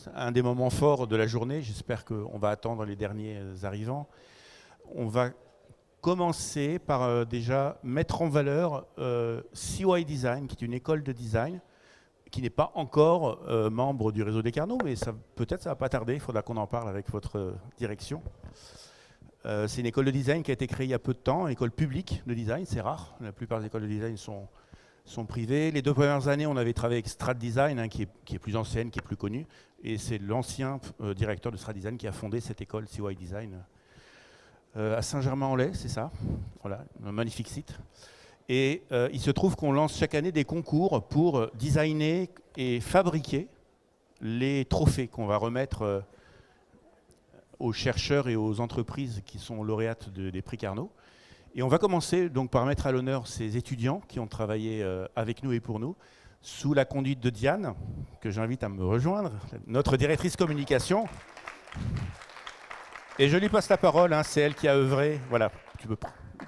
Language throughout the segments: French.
C'est un des moments forts de la journée. J'espère qu'on va attendre les derniers arrivants. On va commencer par déjà mettre en valeur CY Design, qui est une école de design qui n'est pas encore membre du réseau des Carnot, mais peut-être ça va pas tarder, il faudra qu'on en parle avec votre direction. C'est une école de design qui a été créée il y a peu de temps, une école publique de design, c'est rare, la plupart des écoles de design sont privées. Les 2 premières années, on avait travaillé avec Strat Design, qui est plus ancienne, qui est plus connue, et c'est l'ancien directeur de Strat Design qui a fondé cette école CY Design à Saint-Germain-en-Laye, c'est ça, voilà, un magnifique site. Et il se trouve qu'on lance chaque année des concours pour designer et fabriquer les trophées qu'on va remettre aux chercheurs et aux entreprises qui sont lauréates des prix Carnot. Et on va commencer donc par mettre à l'honneur ces étudiants qui ont travaillé avec nous et pour nous, sous la conduite de Diane, que j'invite à me rejoindre, notre directrice communication. Et je lui passe la parole, hein, c'est elle qui a œuvré. Voilà,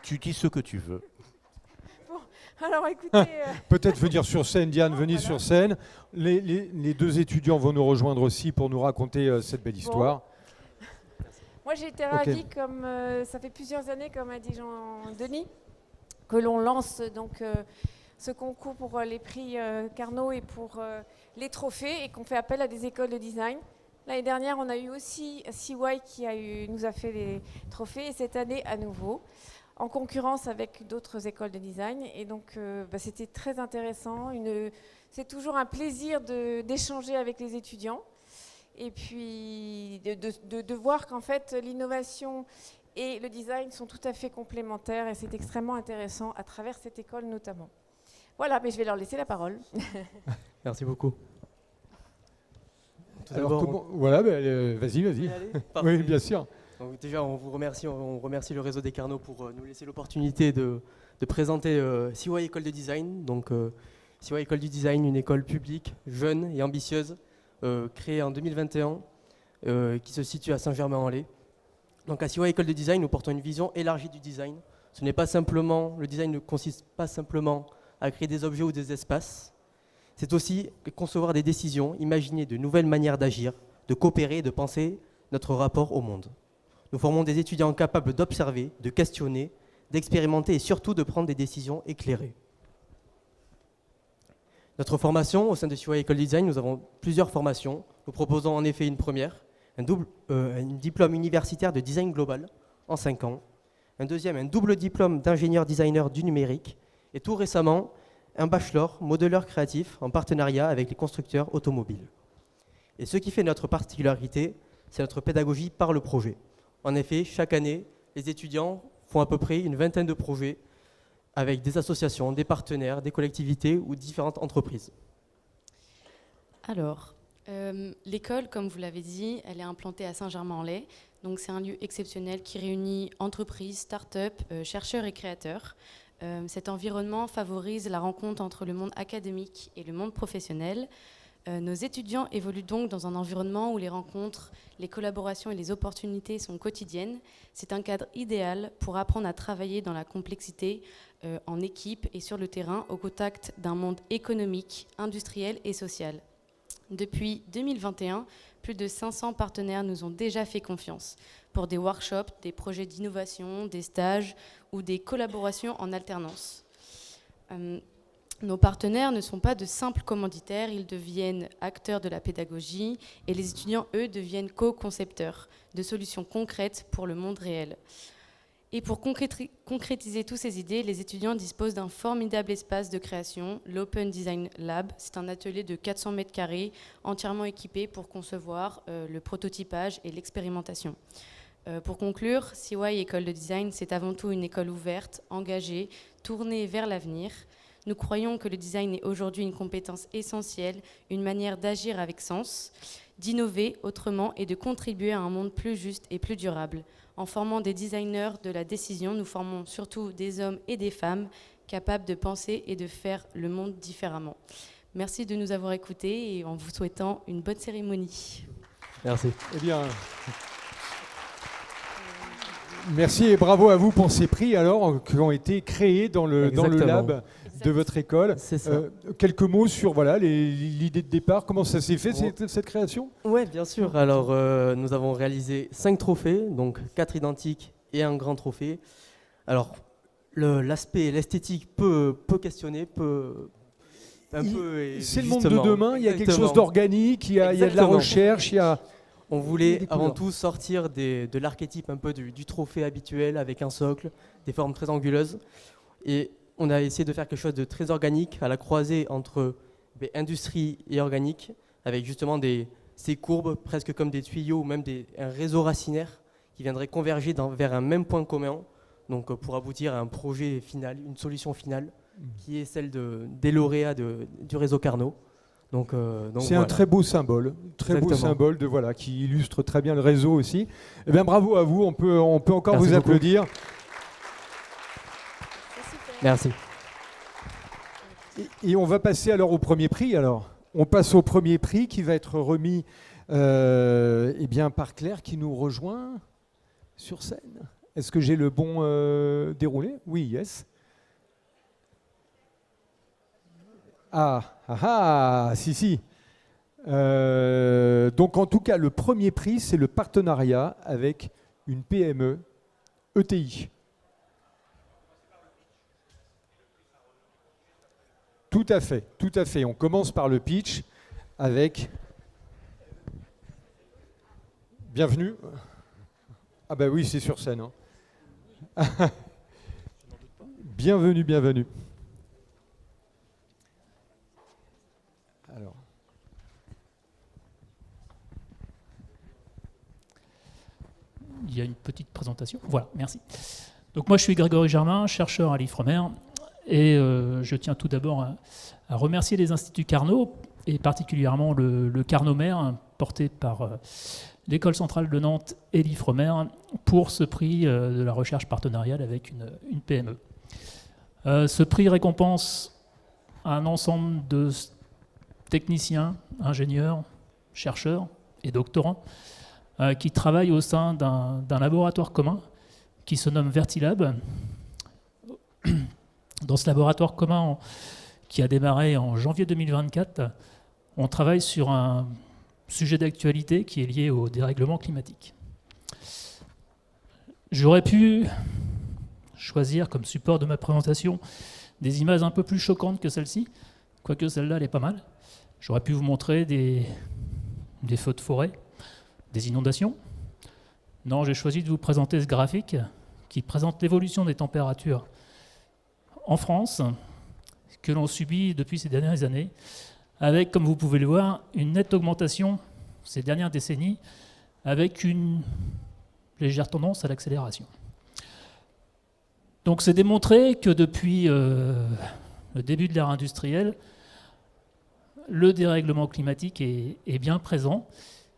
tu dis ce que tu veux. Alors écoutez... Peut-être venir sur scène, Diane, venez voilà. Sur scène. Les 2 étudiants vont nous rejoindre aussi pour nous raconter cette belle histoire. Moi j'ai été ravie, comme ça fait plusieurs années, comme a dit Jean-Denis, que l'on lance donc ce concours pour les prix Carnot et pour les trophées et qu'on fait appel à des écoles de design. L'année dernière, on a eu aussi CY qui nous a fait les trophées et cette année à nouveau, en concurrence avec d'autres écoles de design. Et donc, c'était très intéressant. C'est toujours un plaisir d'échanger avec les étudiants. Et puis, de voir qu'en fait, l'innovation et le design sont tout à fait complémentaires. Et c'est extrêmement intéressant à travers cette école notamment. Voilà, mais je vais leur laisser la parole. Merci beaucoup. Alors, voilà, vas-y. Oui, bien sûr. Donc déjà, on remercie le réseau des Carnot pour nous laisser l'opportunité de présenter CY École de Design. Donc, CY École du Design, une école publique, jeune et ambitieuse, créée en 2021, qui se situe à Saint-Germain-en-Laye. Donc, à CY École de Design, nous portons une vision élargie du design. Le design ne consiste pas simplement à créer des objets ou des espaces. C'est aussi concevoir des décisions, imaginer de nouvelles manières d'agir, de coopérer et de penser notre rapport au monde. Nous formons des étudiants capables d'observer, de questionner, d'expérimenter et surtout de prendre des décisions éclairées. Notre formation, au sein de CY École Design, nous avons plusieurs formations. Nous proposons en effet une première, un diplôme universitaire de design global en 5 ans. Un deuxième, un double diplôme d'ingénieur designer du numérique. Et tout récemment, un bachelor modeleur créatif en partenariat avec les constructeurs automobiles. Et ce qui fait notre particularité, c'est notre pédagogie par le projet. En effet, chaque année, les étudiants font à peu près une vingtaine de projets avec des associations, des partenaires, des collectivités ou différentes entreprises. Alors, l'école, comme vous l'avez dit, elle est implantée à Saint-Germain-en-Laye. Donc c'est un lieu exceptionnel qui réunit entreprises, start-up, chercheurs et créateurs. Cet environnement favorise la rencontre entre le monde académique et le monde professionnel. Nos étudiants évoluent donc dans un environnement où les rencontres, les collaborations et les opportunités sont quotidiennes. C'est un cadre idéal pour apprendre à travailler dans la complexité, en équipe et sur le terrain, au contact d'un monde économique, industriel et social. Depuis 2021, plus de 500 partenaires nous ont déjà fait confiance pour des workshops, des projets d'innovation, des stages ou des collaborations en alternance. Nos partenaires ne sont pas de simples commanditaires, ils deviennent acteurs de la pédagogie et les étudiants, eux, deviennent co-concepteurs de solutions concrètes pour le monde réel. Et pour concrétiser toutes ces idées, les étudiants disposent d'un formidable espace de création, l'Open Design Lab. C'est un atelier de 400 mètres carrés, entièrement équipé pour concevoir le prototypage et l'expérimentation. Pour conclure, CY École de Design, c'est avant tout une école ouverte, engagée, tournée vers l'avenir. Nous croyons que le design est aujourd'hui une compétence essentielle, une manière d'agir avec sens, d'innover autrement et de contribuer à un monde plus juste et plus durable. En formant des designers de la décision, nous formons surtout des hommes et des femmes capables de penser et de faire le monde différemment. Merci de nous avoir écoutés et en vous souhaitant une bonne cérémonie. Merci. Eh bien, Merci et bravo à vous pour ces prix alors qui ont été créés dans le lab de votre école. C'est ça. Quelques mots sur l'idée de départ, comment ça s'est fait cette création? Oui, bien sûr. Alors, nous avons réalisé 5 trophées, donc 4 identiques et un grand trophée. Alors, l'aspect, l'esthétique peut questionner, c'est le monde de demain, il y a quelque chose d'organique, il y a de la recherche, On voulait avant tout sortir de l'archétype un peu du trophée habituel avec un socle, des formes très anguleuses. Et on a essayé de faire quelque chose de très organique à la croisée entre industrie et organique, avec justement ces courbes presque comme des tuyaux ou même un réseau racinaire qui viendrait converger vers un même point commun, donc pour aboutir à un projet final, une solution finale, qui est celle des lauréats du réseau Carnot. Donc c'est un très beau symbole, beau symbole qui illustre très bien le réseau aussi. Eh bien, bravo à vous, on peut encore Merci vous beaucoup. applaudir. Merci. Et on va passer alors au premier prix. Alors, on passe au premier prix qui va être remis par Claire qui nous rejoint sur scène. Est-ce que j'ai le bon déroulé? Oui, yes. Si. Donc en tout cas, le premier prix, c'est le partenariat avec une PME ETI. Tout à fait. On commence par le pitch avec... Bienvenue. Ah bah oui, c'est sur scène. Hein. Bienvenue. Alors. Il y a une petite présentation. Voilà, merci. Donc moi, je suis Grégory Germain, chercheur à l'IFREMER, et je tiens tout d'abord à remercier les instituts Carnot, et particulièrement le Carnomer, porté par l'École centrale de Nantes et l'IFREMER, pour ce prix de la recherche partenariale avec une PME. Ce prix récompense un ensemble de techniciens, ingénieurs, chercheurs et doctorants qui travaillent au sein d'un laboratoire commun qui se nomme Vertilab. Dans ce laboratoire commun qui a démarré en janvier 2024, on travaille sur un sujet d'actualité qui est lié au dérèglement climatique. J'aurais pu choisir comme support de ma présentation des images un peu plus choquantes que celle-ci, quoique celle-là, elle est pas mal. J'aurais pu vous montrer des feux de forêt, des inondations. Non, j'ai choisi de vous présenter ce graphique qui présente l'évolution des températures en France que l'on subit depuis ces dernières années, avec, comme vous pouvez le voir, une nette augmentation ces dernières décennies, avec une légère tendance à l'accélération. Donc c'est démontré que depuis le début de l'ère industrielle, le dérèglement climatique est bien présent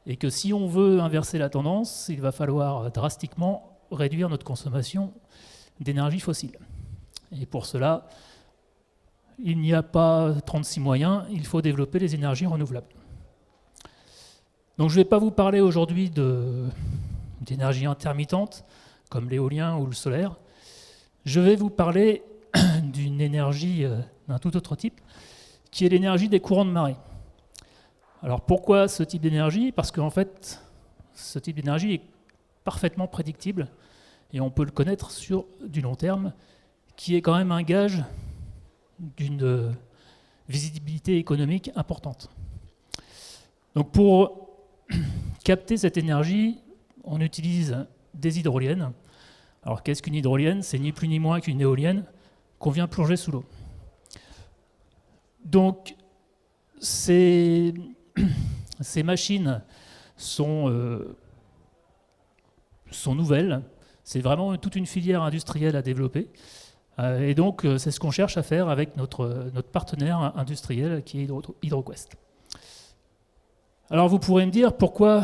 et que si on veut inverser la tendance, il va falloir drastiquement réduire notre consommation d'énergie fossile. Et pour cela, il n'y a pas 36 moyens, il faut développer les énergies renouvelables. Donc je ne vais pas vous parler aujourd'hui d'énergie intermittente, comme l'éolien ou le solaire. Je vais vous parler d'une énergie d'un tout autre type, qui est l'énergie des courants de marée. Alors pourquoi ce type d'énergie? Parce qu'en fait, ce type d'énergie est parfaitement prédictible, et on peut le connaître sur du long terme, qui est quand même un gage d'une visibilité économique importante. Donc pour capter cette énergie, on utilise des hydroliennes. Alors qu'est-ce qu'une hydrolienne? C'est ni plus ni moins qu'une éolienne qu'on vient plonger sous l'eau. Donc ces machines sont nouvelles. C'est vraiment toute une filière industrielle à développer. Et donc, c'est ce qu'on cherche à faire avec notre partenaire industriel qui est HydroQuest. Alors, vous pourrez me dire pourquoi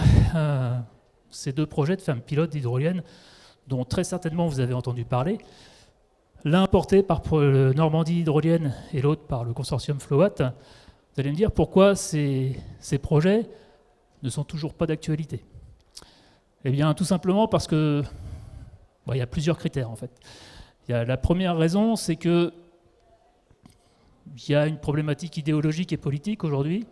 ces deux projets de ferme pilote d'hydroliennes, dont très certainement vous avez entendu parler, l'un porté par le Normandie Hydrolienne et l'autre par le consortium Flowatt, vous allez me dire pourquoi ces projets ne sont toujours pas d'actualité. Eh bien, tout simplement parce que Bon, il y a plusieurs critères en fait. La première raison, c'est que il y a une problématique idéologique et politique aujourd'hui.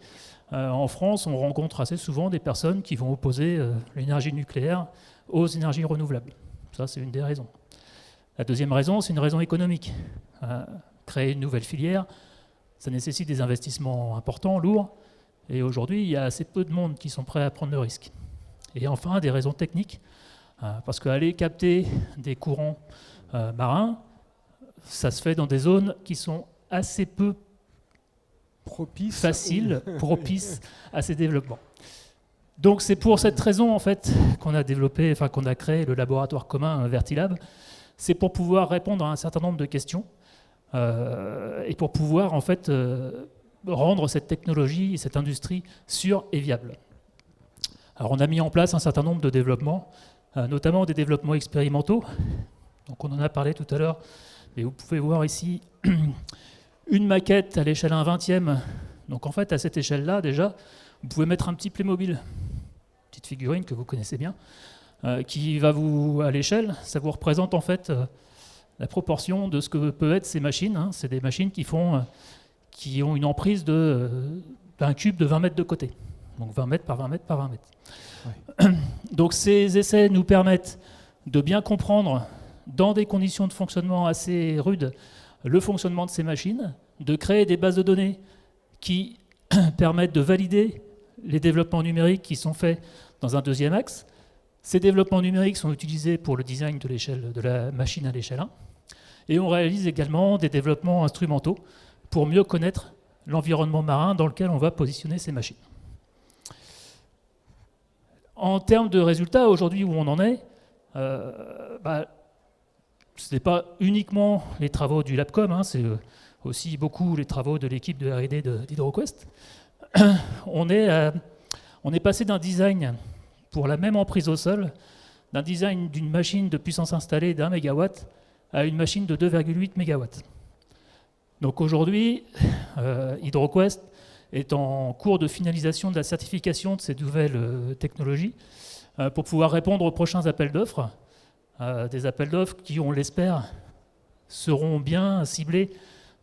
En France, on rencontre assez souvent des personnes qui vont opposer l'énergie nucléaire aux énergies renouvelables. Ça, c'est une des raisons. La deuxième raison, c'est une raison économique. Créer une nouvelle filière, ça nécessite des investissements importants, lourds, et aujourd'hui, il y a assez peu de monde qui sont prêts à prendre le risque. Et enfin, des raisons techniques, parce qu'aller capter des courants marins, ça se fait dans des zones qui sont assez peu faciles, propices à ces développements. Donc c'est pour cette raison en fait qu'on a créé le laboratoire commun Vertilab. C'est pour pouvoir répondre à un certain nombre de questions et pour pouvoir en fait rendre cette technologie et cette industrie sûre et viable. Alors on a mis en place un certain nombre de développements, notamment des développements expérimentaux. Donc on en a parlé tout à l'heure, et vous pouvez voir ici une maquette à l'échelle 1/20e. Donc en fait à cette échelle-là déjà, vous pouvez mettre un petit Playmobil, petite figurine que vous connaissez bien, qui va vous, à l'échelle, ça vous représente en fait la proportion de ce que peuvent être ces machines. Hein. C'est des machines qui ont une emprise d'un cube de 20 mètres de côté. Donc 20 mètres par 20 mètres par 20 mètres. Ouais. Donc ces essais nous permettent de bien comprendre, dans des conditions de fonctionnement assez rudes, le fonctionnement de ces machines, de créer des bases de données qui permettent de valider les développements numériques qui sont faits dans un deuxième axe. Ces développements numériques sont utilisés pour le design de la machine à l'échelle 1. Et on réalise également des développements instrumentaux pour mieux connaître l'environnement marin dans lequel on va positionner ces machines. En termes de résultats, aujourd'hui où on en est, ce n'est pas uniquement les travaux du LabCom, hein, c'est aussi beaucoup les travaux de l'équipe de R&D d'HydroQuest. On est passé d'un design pour la même emprise au sol, d'un design d'une machine de puissance installée d'1 MW à une machine de 2,8 MW. Donc aujourd'hui, HydroQuest est en cours de finalisation de la certification de ces nouvelles technologies pour pouvoir répondre aux prochains appels d'offres. Des appels d'offres qui, on l'espère, seront bien ciblés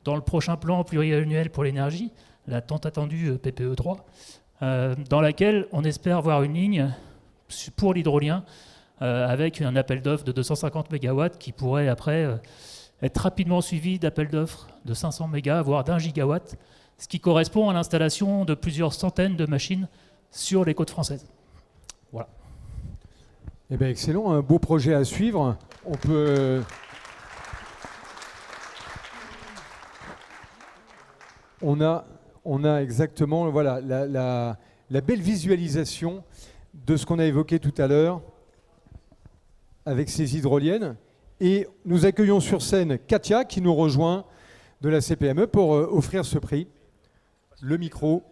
dans le prochain plan pluriannuel pour l'énergie, la tant attendue PPE 3, dans laquelle on espère voir une ligne pour l'hydrolien avec un appel d'offres de 250 MW qui pourrait après être rapidement suivi d'appels d'offres de 500 MW, voire d'1 gigawatt, ce qui correspond à l'installation de plusieurs centaines de machines sur les côtes françaises. Voilà. Eh bien, excellent, un beau projet à suivre. On a exactement voilà, la belle visualisation de ce qu'on a évoqué tout à l'heure avec ces hydroliennes. Et nous accueillons sur scène Katia qui nous rejoint de la CPME pour offrir ce prix. Le micro.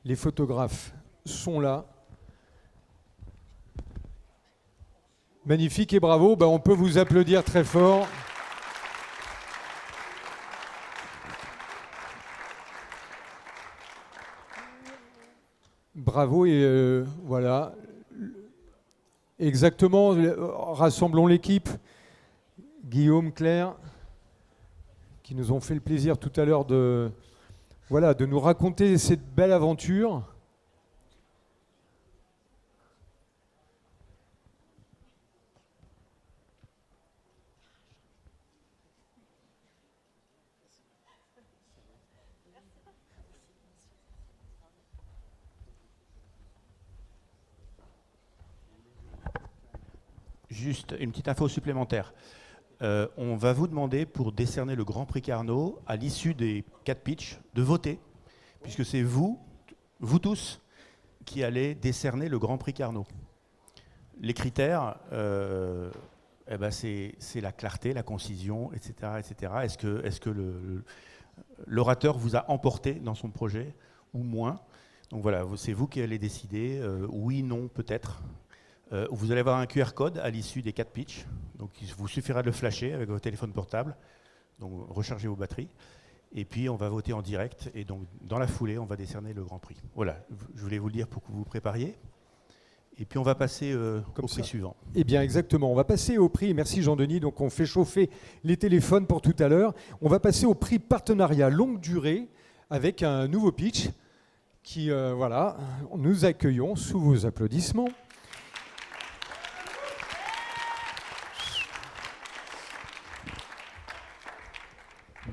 Les photographes sont là. Magnifique et bravo. On peut vous applaudir très fort. Bravo et voilà. Exactement. Rassemblons l'équipe. Guillaume, Claire, qui nous ont fait le plaisir tout à l'heure de nous raconter cette belle aventure. Juste une petite info supplémentaire. On va vous demander, pour décerner le Grand Prix Carnot, à l'issue des 4 pitchs, de voter, puisque c'est vous tous, qui allez décerner le Grand Prix Carnot. Les critères, c'est la clarté, la concision, etc. etc. Est-ce que l'orateur vous a emporté dans son projet, ou moins? Donc voilà, c'est vous qui allez décider, oui, non, peut-être. Vous allez avoir un QR code à l'issue des 4 pitchs. Donc il vous suffira de le flasher avec votre téléphone portable. Donc rechargez vos batteries. Et puis on va voter en direct. Et donc dans la foulée, on va décerner le Grand Prix. Voilà, je voulais vous le dire pour que vous vous prépariez. Et puis on va passer Comme au ça. prix suivant. Eh bien, exactement. On va passer au prix. Merci Jean-Denis. Donc, on fait chauffer les téléphones pour tout à l'heure. On va passer au prix partenariat longue durée avec un nouveau pitch qui, voilà, nous accueillons sous vos applaudissements.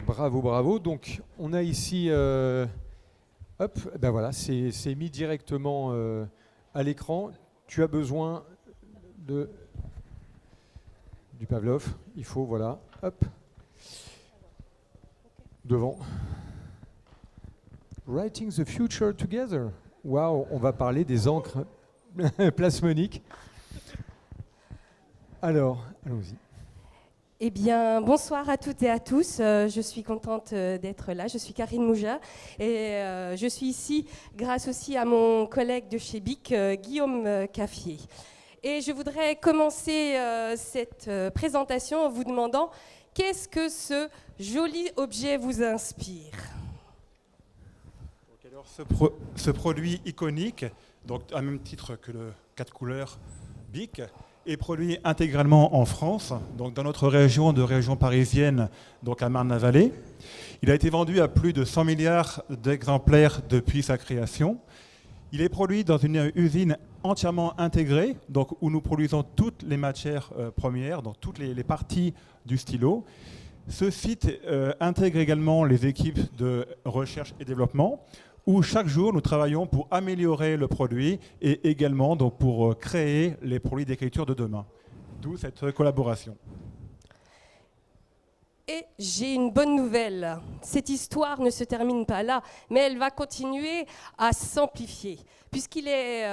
Bravo, bravo. Donc, on a ici, hop, ben voilà, c'est mis directement à l'écran. Tu as besoin du Pavlov. Il faut, voilà, hop, devant. Writing the future together. Waouh, on va parler des encres plasmoniques. Alors, allons-y. Eh bien, bonsoir à toutes et à tous. Je suis contente d'être là. Je suis Karine Mouja et je suis ici grâce aussi à mon collègue de chez BIC, Guillaume Caffier. Et je voudrais commencer cette présentation en vous demandant qu'est-ce que ce joli objet vous inspire ? Donc alors, ce produit iconique, donc à même titre que le 4 couleurs BIC, est produit intégralement en France, donc dans notre région parisienne, donc à Marne-la-Vallée. Il a été vendu à plus de 100 milliards d'exemplaires depuis sa création. Il est produit dans une usine entièrement intégrée, donc où nous produisons toutes les matières premières, donc toutes les parties du stylo. Ce site intègre également les équipes de recherche et développement, où chaque jour nous travaillons pour améliorer le produit et également donc, pour créer les produits d'écriture de demain. D'où cette collaboration. Et j'ai une bonne nouvelle. Cette histoire ne se termine pas là, mais elle va continuer à s'amplifier. Puisqu'il est,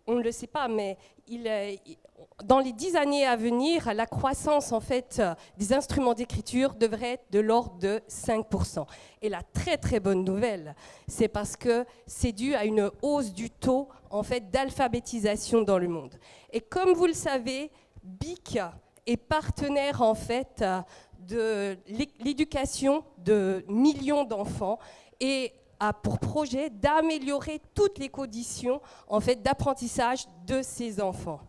on ne le sait pas, mais dans les 10 années à venir, la croissance en fait, des instruments d'écriture devrait être de l'ordre de 5%. Et la très très bonne nouvelle, c'est parce que c'est dû à une hausse du taux en fait, d'alphabétisation dans le monde. Et comme vous le savez, BIC est partenaire en fait, de l'éducation de millions d'enfants et a pour projet d'améliorer toutes les conditions en fait, d'apprentissage de ces enfants.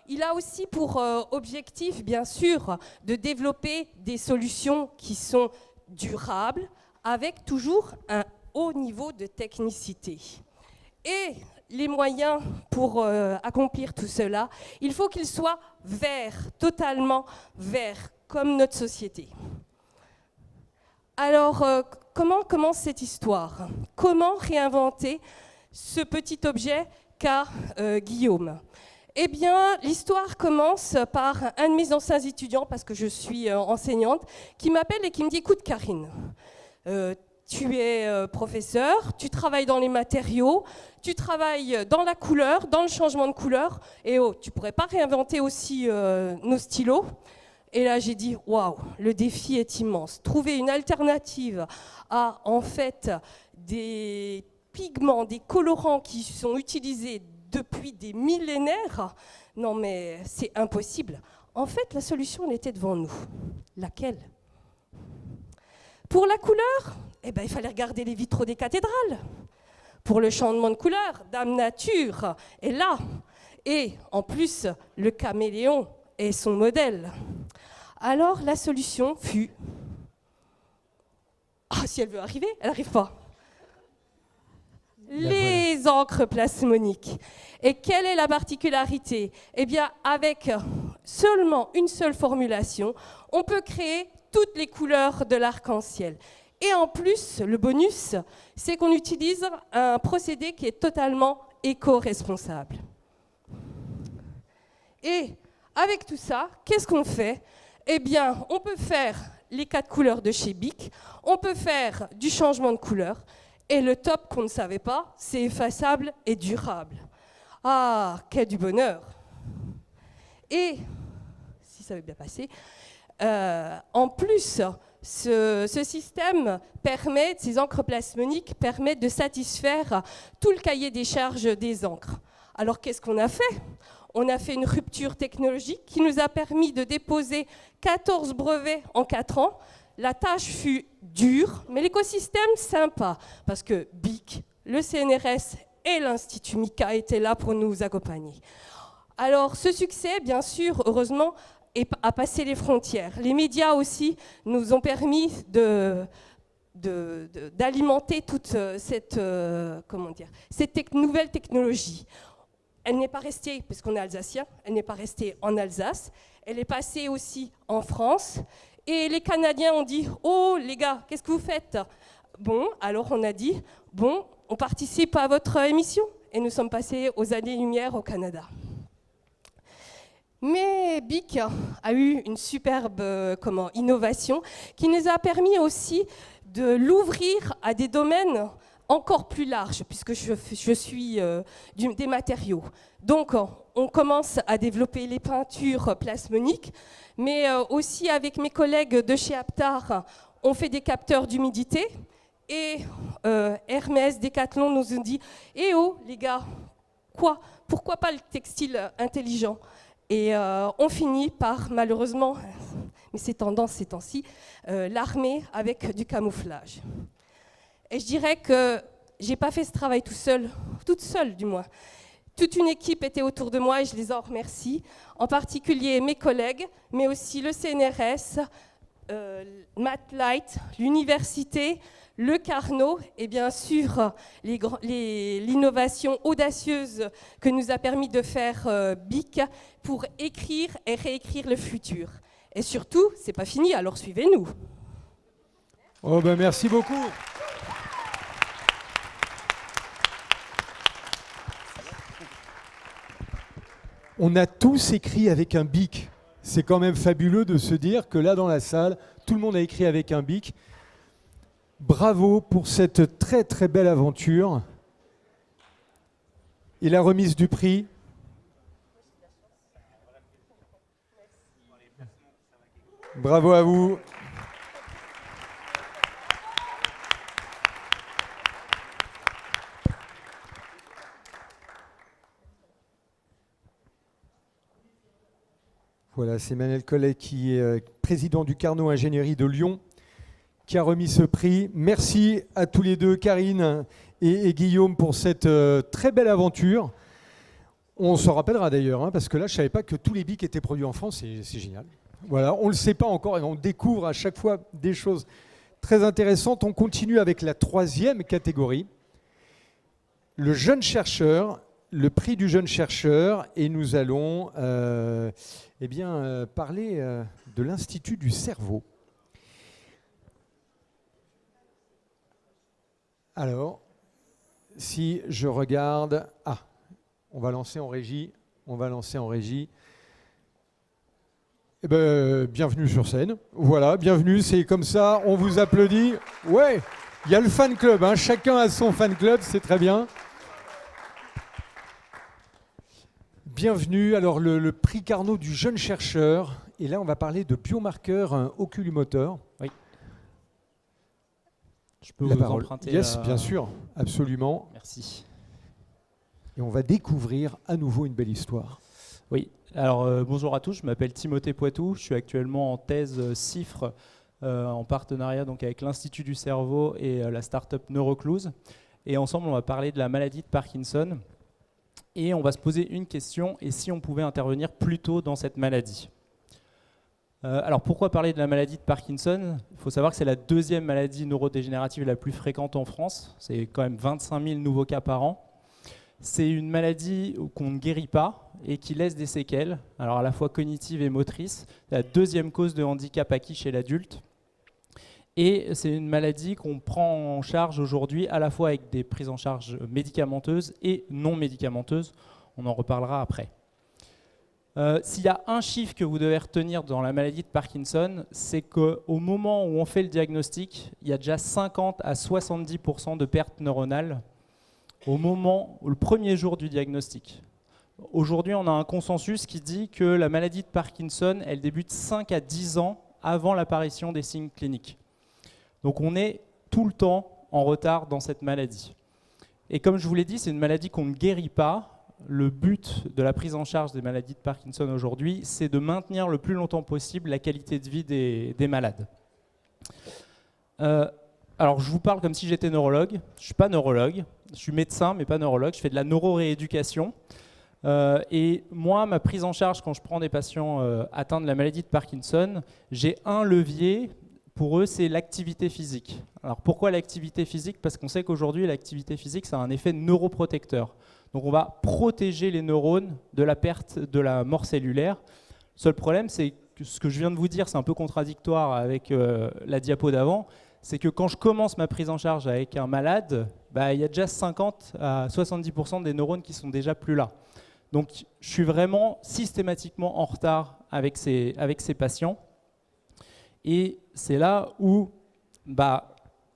Il a aussi pour objectif, bien sûr, de développer des solutions qui sont durables, avec toujours un haut niveau de technicité. Et les moyens pour accomplir tout cela, il faut qu'ils soient verts, totalement verts, comme notre société. Alors, comment commence cette histoire ? Comment réinventer ce petit objet qu'a Guillaume ? Eh bien, l'histoire commence par un de mes anciens étudiants, parce que je suis enseignante, qui m'appelle et qui me dit « Écoute, Karine, tu es professeur, tu travailles dans les matériaux, tu travailles dans la couleur, dans le changement de couleur, et oh, tu ne pourrais pas réinventer aussi nos stylos ?» Et là, j'ai dit, waouh, le défi est immense. Trouver une alternative à, en fait, des pigments, des colorants qui sont utilisés depuis des millénaires, non mais c'est impossible. En fait, la solution, elle était devant nous. Laquelle ? Pour la couleur, eh ben, il fallait regarder les vitraux des cathédrales. Pour le changement de couleur, Dame Nature est là. Et en plus, le caméléon est son modèle. Alors, la solution fut... Ah, si elle veut arriver, elle n'arrive pas. Les encres plasmoniques. Et quelle est la particularité ? Eh bien, avec seulement une seule formulation, on peut créer toutes les couleurs de l'arc-en-ciel. Et en plus, le bonus, c'est qu'on utilise un procédé qui est totalement éco-responsable. Et avec tout ça, qu'est-ce qu'on fait ? Eh bien, on peut faire les 4 couleurs de chez BIC, on peut faire du changement de couleur, et le top qu'on ne savait pas, c'est effaçable et durable. Ah, quel du bonheur! Et, si ça avait bien passé, en plus, ce système permet, ces encres plasmoniques permettent de satisfaire tout le cahier des charges des encres. Alors, qu'est-ce qu'on a fait ? On a fait une rupture technologique qui nous a permis de déposer 14 brevets en 4 ans. La tâche fut dure, mais l'écosystème sympa, parce que BIC, le CNRS et l'Institut MICA étaient là pour nous accompagner. Alors ce succès, bien sûr, heureusement, a passé les frontières. Les médias aussi nous ont permis d'alimenter toute cette nouvelle technologie. Elle n'est pas restée, puisqu'on est alsacien, elle n'est pas restée en Alsace, elle est passée aussi en France. Et les Canadiens ont dit « Oh les gars, qu'est-ce que vous faites ?» Bon, alors on a dit « Bon, on participe à votre émission » et nous sommes passés aux années-lumière au Canada. Mais BIC a eu une superbe innovation qui nous a permis aussi de l'ouvrir à des domaines encore plus larges, puisque je suis des matériaux. Donc, on commence à développer les peintures plasmoniques, mais aussi avec mes collègues de chez Aptar, on fait des capteurs d'humidité. Et Hermès, Decathlon nous ont dit « Eh oh, les gars, pourquoi pas le textile intelligent ?» Et on finit par, malheureusement, mais c'est tendance ces temps-ci, l'armée avec du camouflage. Et je dirais que je n'ai pas fait ce travail toute seule du moins. Toute une équipe était autour de moi et je les en remercie, en particulier mes collègues, mais aussi le CNRS, Mathlight, l'université, le Carnot et bien sûr l'innovation audacieuse que nous a permis de faire BIC pour écrire et réécrire le futur. Et surtout, c'est pas fini, alors suivez-nous. Oh ben merci beaucoup. On a tous écrit avec un bic. C'est quand même fabuleux de se dire que là dans la salle, tout le monde a écrit avec un bic. Bravo pour cette très très belle aventure. Et la remise du prix. Bravo à vous. Voilà, c'est Manel Collet qui est président du Carnot Ingénierie de Lyon qui a remis ce prix. Merci à tous les deux, Karine et Guillaume, pour cette très belle aventure. On se rappellera d'ailleurs, parce que là, je ne savais pas que tous les bics étaient produits en France, c'est génial. Voilà, on ne le sait pas encore et on découvre à chaque fois des choses très intéressantes. On continue avec la troisième catégorie, le jeune chercheur, le prix du jeune chercheur, et nous allons parler de l'Institut du cerveau. Alors, si je regarde... Ah, on va lancer en régie. Eh ben, bienvenue sur scène. Voilà, bienvenue, c'est comme ça, on vous applaudit. Ouais, il y a le fan club, chacun a son fan club, c'est très bien. Bienvenue, alors le prix Carnot du jeune chercheur. Et là, on va parler de biomarqueurs oculomoteurs. Oui. Je peux vous emprunter. Yes, bien sûr, absolument. Merci. Et on va découvrir à nouveau une belle histoire. Oui, alors bonjour à tous, je m'appelle Timothée Poitou, je suis actuellement en thèse CIFRE en partenariat donc, avec l'Institut du cerveau et la start-up Neurocluse. Et ensemble, on va parler de la maladie de Parkinson. Et on va se poser une question, et si on pouvait intervenir plus tôt dans cette maladie ? Alors pourquoi parler de la maladie de Parkinson ? Il faut savoir que c'est la deuxième maladie neurodégénérative la plus fréquente en France. C'est quand même 25 000 nouveaux cas par an. C'est une maladie qu'on ne guérit pas et qui laisse des séquelles, alors à la fois cognitives et motrices. C'est la deuxième cause de handicap acquis chez l'adulte. Et c'est une maladie qu'on prend en charge aujourd'hui à la fois avec des prises en charge médicamenteuses et non médicamenteuses. On en reparlera après. S'il y a un chiffre que vous devez retenir dans la maladie de Parkinson, c'est qu'au moment où on fait le diagnostic, il y a déjà 50 à 70% de pertes neuronales le premier jour du diagnostic. Aujourd'hui, on a un consensus qui dit que la maladie de Parkinson, elle débute 5 à 10 ans avant l'apparition des signes cliniques. Donc on est tout le temps en retard dans cette maladie. Et comme je vous l'ai dit, c'est une maladie qu'on ne guérit pas. Le but de la prise en charge des maladies de Parkinson aujourd'hui, c'est de maintenir le plus longtemps possible la qualité de vie des malades. Alors je vous parle comme si j'étais neurologue. Je ne suis pas neurologue. Je suis médecin, mais pas neurologue. Je fais de la neurorééducation. Et moi, ma prise en charge quand je prends des patients atteints de la maladie de Parkinson, j'ai un levier. Pour eux, c'est l'activité physique. Alors pourquoi l'activité physique? Parce qu'on sait qu'aujourd'hui, l'activité physique, ça a un effet neuroprotecteur. Donc on va protéger les neurones de la perte de la mort cellulaire. Le seul problème, c'est que ce que je viens de vous dire, c'est un peu contradictoire avec la diapo d'avant, c'est que quand je commence ma prise en charge avec un malade, il y a déjà 50 à 70% des neurones qui sont déjà plus là. Donc je suis vraiment systématiquement en retard avec ces patients. Et c'est là où,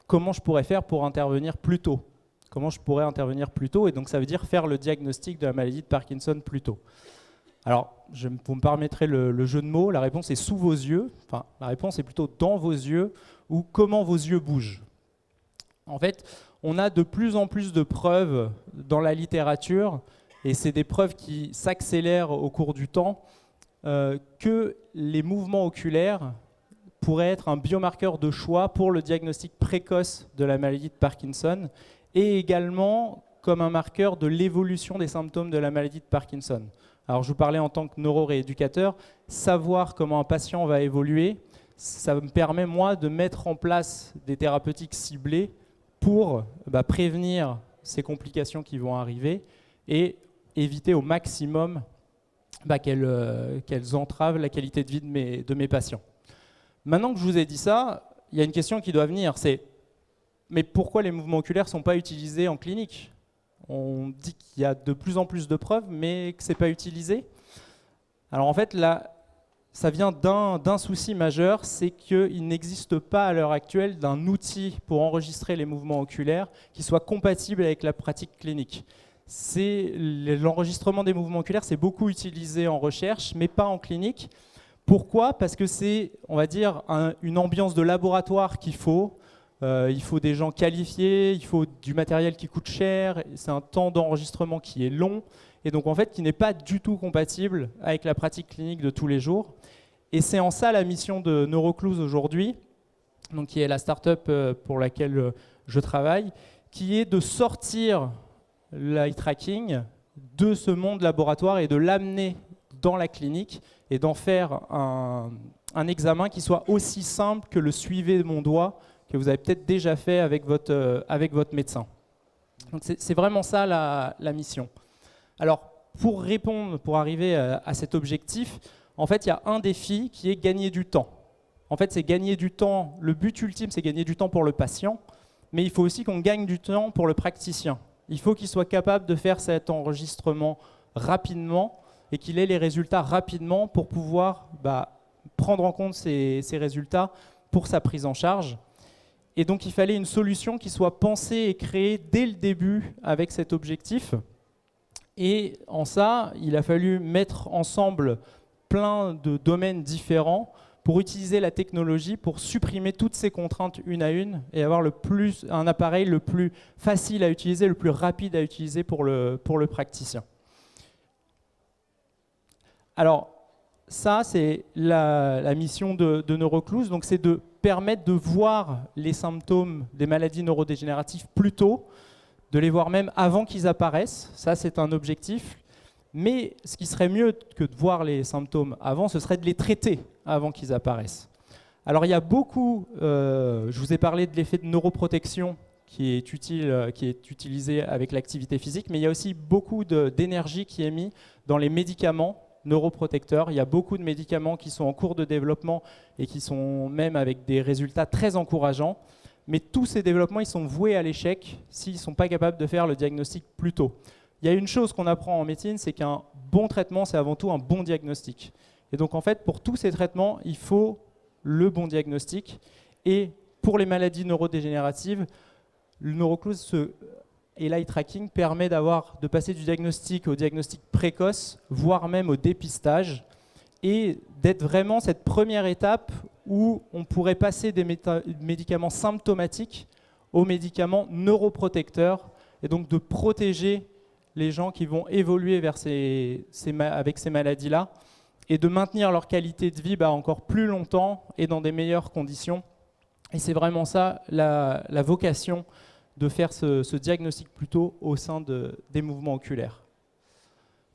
comment je pourrais faire pour intervenir plus tôt? Comment je pourrais intervenir plus tôt? Et donc ça veut dire faire le diagnostic de la maladie de Parkinson plus tôt. Alors, vous me permettrez le jeu de mots, la réponse est sous vos yeux, enfin la réponse est plutôt dans vos yeux, ou comment vos yeux bougent. En fait, on a de plus en plus de preuves dans la littérature, et c'est des preuves qui s'accélèrent au cours du temps, que les mouvements oculaires pourrait être un biomarqueur de choix pour le diagnostic précoce de la maladie de Parkinson et également comme un marqueur de l'évolution des symptômes de la maladie de Parkinson. Alors je vous parlais en tant que neurorééducateur, savoir comment un patient va évoluer, ça me permet moi de mettre en place des thérapeutiques ciblées pour prévenir ces complications qui vont arriver et éviter au maximum qu'elles entravent la qualité de vie de mes patients. Maintenant que je vous ai dit ça, il y a une question qui doit venir, c'est mais pourquoi les mouvements oculaires ne sont pas utilisés en clinique? On dit qu'il y a de plus en plus de preuves, mais que ce n'est pas utilisé. Alors en fait, là, ça vient d'un souci majeur, c'est qu'il n'existe pas à l'heure actuelle d'un outil pour enregistrer les mouvements oculaires qui soit compatible avec la pratique clinique. L'enregistrement des mouvements oculaires, c'est beaucoup utilisé en recherche, mais pas en clinique. Pourquoi? Parce que c'est, on va dire, une ambiance de laboratoire qu'il faut. Il faut des gens qualifiés, il faut du matériel qui coûte cher, c'est un temps d'enregistrement qui est long, et donc en fait qui n'est pas du tout compatible avec la pratique clinique de tous les jours. Et c'est en ça la mission de Neurocluse aujourd'hui, donc qui est la start-up pour laquelle je travaille, qui est de sortir l'eye tracking de ce monde laboratoire et de l'amener dans la clinique et d'en faire un examen qui soit aussi simple que le suivez de mon doigt que vous avez peut-être déjà fait avec votre médecin. Donc c'est vraiment ça la mission. Alors pour répondre, pour arriver à cet objectif, en fait il y a un défi qui est gagner du temps. En fait c'est gagner du temps, le but ultime c'est gagner du temps pour le patient, mais il faut aussi qu'on gagne du temps pour le praticien. Il faut qu'il soit capable de faire cet enregistrement rapidement et qu'il ait les résultats rapidement pour pouvoir prendre en compte ces résultats pour sa prise en charge. Et donc il fallait une solution qui soit pensée et créée dès le début avec cet objectif. Et en ça, il a fallu mettre ensemble plein de domaines différents pour utiliser la technologie pour supprimer toutes ces contraintes une à une et avoir un appareil le plus facile à utiliser, le plus rapide à utiliser pour le praticien. Alors, ça, c'est la mission de Neurocluse, donc c'est de permettre de voir les symptômes des maladies neurodégénératives plus tôt, de les voir même avant qu'ils apparaissent, ça c'est un objectif. Mais ce qui serait mieux que de voir les symptômes avant, ce serait de les traiter avant qu'ils apparaissent. Alors il y a beaucoup, je vous ai parlé de l'effet de neuroprotection qui est utilisé avec l'activité physique, mais il y a aussi beaucoup d'énergie qui est mise dans les médicaments neuroprotecteurs. Il y a beaucoup de médicaments qui sont en cours de développement et qui sont même avec des résultats très encourageants. Mais tous ces développements, ils sont voués à l'échec s'ils ne sont pas capables de faire le diagnostic plus tôt. Il y a une chose qu'on apprend en médecine, c'est qu'un bon traitement, c'est avant tout un bon diagnostic. Et donc en fait, pour tous ces traitements, il faut le bon diagnostic. Et pour les maladies neurodégénératives, le Neurocluse et l'eye tracking permet de passer du diagnostic au diagnostic précoce, voire même au dépistage, et d'être vraiment cette première étape où on pourrait passer des médicaments symptomatiques aux médicaments neuroprotecteurs, et donc de protéger les gens qui vont évoluer avec ces maladies-là, et de maintenir leur qualité de vie encore plus longtemps et dans des meilleures conditions. Et c'est vraiment ça la vocation de faire ce diagnostic plus tôt au sein des mouvements oculaires.